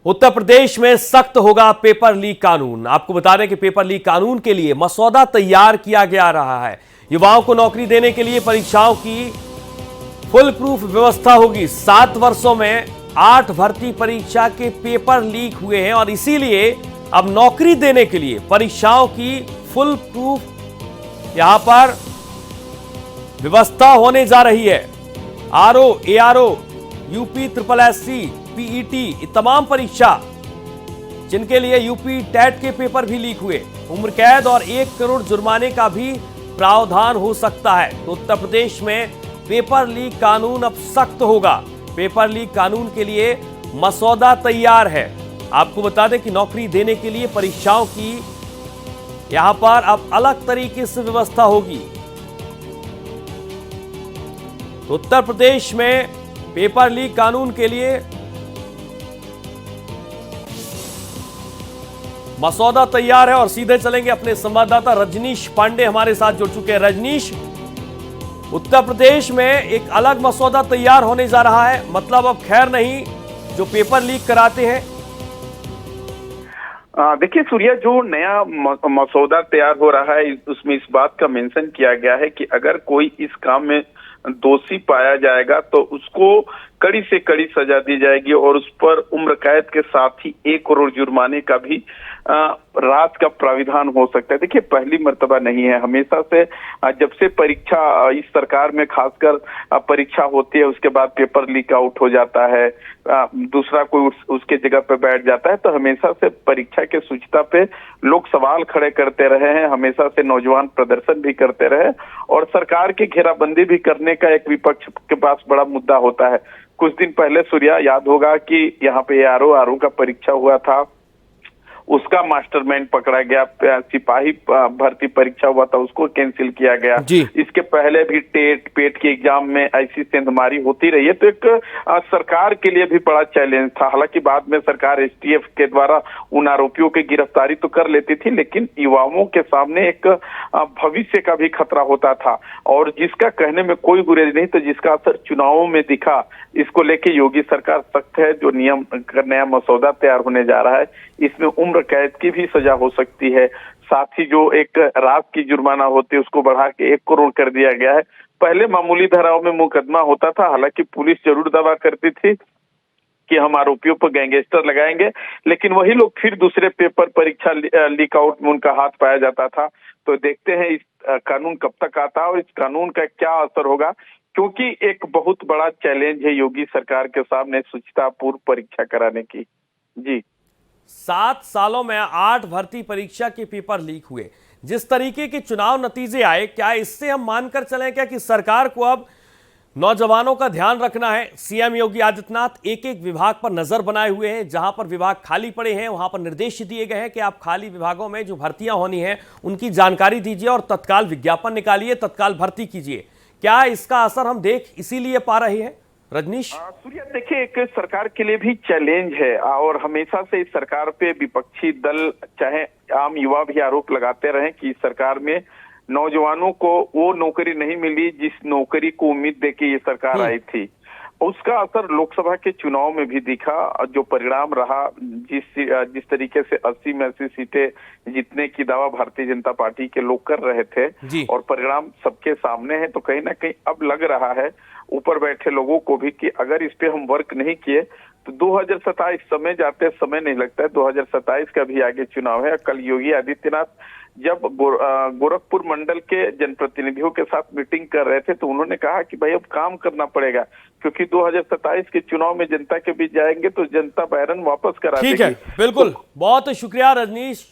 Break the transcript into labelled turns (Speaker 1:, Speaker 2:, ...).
Speaker 1: उत्तर प्रदेश में सख्त होगा पेपर लीक कानून। आपको बता दें कि पेपर लीक कानून के लिए मसौदा तैयार किया जा रहा है। युवाओं को नौकरी देने के लिए परीक्षाओं की फुल प्रूफ व्यवस्था होगी। 7 वर्षों में 8 भर्ती परीक्षा के पेपर लीक हुए हैं और इसीलिए अब नौकरी देने के लिए परीक्षाओं की फुल प्रूफ यहां पर व्यवस्था होने जा रही है। RO, ARO, UP SSSC, PET तमाम परीक्षा जिनके लिए यूपी टेट के पेपर भी लीक हुए, उम्र कैद और 1 करोड़ जुर्माने का भी प्रावधान हो सकता है। तो उत्तर प्रदेश में पेपर लीक कानून अब सख्त होगा। पेपर लीक कानून के लिए मसौदा तैयार है। आपको बता दें कि नौकरी देने के लिए परीक्षाओं की यहां पर अब अलग तरीके से व्यवस्था होगी। तो उत्तर प्रदेश में पेपर लीक कानून के लिए मसौदा तैयार है और सीधे चलेंगे अपने संवाददाता रजनीश पांडे हमारे साथ जुड़ चुके हैं। रजनीश, उत्तर प्रदेश में एक अलग मसौदा तैयार होने जा रहा है, मतलब अब खैर नहीं जो पेपर लीक कराते हैं।
Speaker 2: देखिए सूर्या, जो नया मसौदा तैयार हो रहा है उसमें इस बात का मेंशन किया गया है कि अगर कोई इस काम में दोषी पाया जाएगा तो उसको कड़ी से कड़ी सजा दी जाएगी और उस पर उम्र कैद के साथ ही 1 करोड़ जुर्माने का भी राहत का प्राविधान हो सकता है। देखिए, पहली मर्तबा नहीं है, हमेशा से जब से परीक्षा इस सरकार में खासकर परीक्षा होती है उसके बाद पेपर लीक आउट हो जाता है, दूसरा कोई उसके जगह पे बैठ जाता है, तो हमेशा से परीक्षा के शुचिता पे लोग सवाल खड़े करते रहे हैं, हमेशा से नौजवान प्रदर्शन भी करते रहे और सरकार की घेराबंदी भी करने का एक विपक्ष के पास बड़ा मुद्दा होता है। कुछ दिन पहले सूर्या, याद होगा कि यहाँ पे आरओ का परीक्षा हुआ था, उसका मास्टरमाइंड पकड़ा गया, सिपाही भर्ती परीक्षा हुआ था उसको कैंसिल किया गया। इसके पहले भी टेट पेट के एग्जाम में ऐसी सेंधमारी होती रही है, तो एक सरकार के लिए भी बड़ा चैलेंज था। हालांकि बाद में सरकार एसटीएफ के द्वारा उन आरोपियों की गिरफ्तारी तो कर लेती थी, लेकिन युवाओं के सामने एक भविष्य का भी खतरा होता था और जिसका कहने में कोई गुरेज नहीं, तो जिसका असर चुनावों में दिखा। इसको लेके योगी सरकार सख्त है। जो नियम नया मसौदा तैयार होने जा रहा है इसमें उम्र कैद की भी सजा हो सकती है, साथ ही जो एक रात की जुर्माना होती है उसको बढ़ा के 1 करोड़ कर दिया गया है। पहले मामूली धाराओं में मुकदमा होता था, हालांकि पुलिस जरूर दावा करती थी कि हम आरोपियों पर गैंगस्टर लगाएंगे, लेकिन वही लोग फिर दूसरे पेपर परीक्षा लीक आउट में उनका हाथ पाया जाता था। तो देखते हैं इस कानून कब तक आता है और इस कानून का क्या असर होगा, क्योंकि एक बहुत बड़ा चैलेंज है योगी सरकार के सामने शुचिता पूर्व परीक्षा कराने की। जी,
Speaker 1: 7 सालों में 8 भर्ती परीक्षा के पेपर लीक हुए। जिस तरीके के चुनाव नतीजे आए, क्या इससे हम मानकर चलें क्या कि सरकार को अब नौजवानों का ध्यान रखना है? सीएम योगी आदित्यनाथ एक एक विभाग पर नजर बनाए हुए हैं। जहां पर विभाग खाली पड़े हैं वहां पर निर्देश दिए गए हैं कि आप खाली विभागों में जो भर्तियां होनी है उनकी जानकारी दीजिए और तत्काल विज्ञापन निकालिए, तत्काल भर्ती कीजिए। क्या इसका असर हम देख इसीलिए पा रहे हैं? रजनीश,
Speaker 2: सूर्या, देखिए एक सरकार के लिए भी चैलेंज है और हमेशा से इस सरकार पे विपक्षी दल चाहे आम युवा भी आरोप लगाते रहे कि इस सरकार में नौजवानों को वो नौकरी नहीं मिली जिस नौकरी को उम्मीद देके ये सरकार आई थी। उसका असर लोकसभा के चुनाव में भी दिखा। जो परिणाम रहा, जिस तरीके से 80 में 80 सीटें जीतने की दावा भारतीय जनता पार्टी के लोग कर रहे थे और परिणाम सबके सामने है, तो कहीं ना कहीं अब लग रहा है ऊपर बैठे लोगों को भी कि अगर इस पे हम वर्क नहीं किए तो 2027 समय जाते समय नहीं लगता है, 2027 का भी आगे चुनाव है। कल योगी आदित्यनाथ जब गोरखपुर मंडल के जनप्रतिनिधियों के साथ मीटिंग कर रहे थे तो उन्होंने कहा कि भाई अब काम करना पड़ेगा, क्योंकि 2027 के चुनाव में जनता के बीच जाएंगे तो जनता बैरन वापस करा देगी।
Speaker 1: ठीक है, बिल्कुल। बहुत शुक्रिया रजनीश।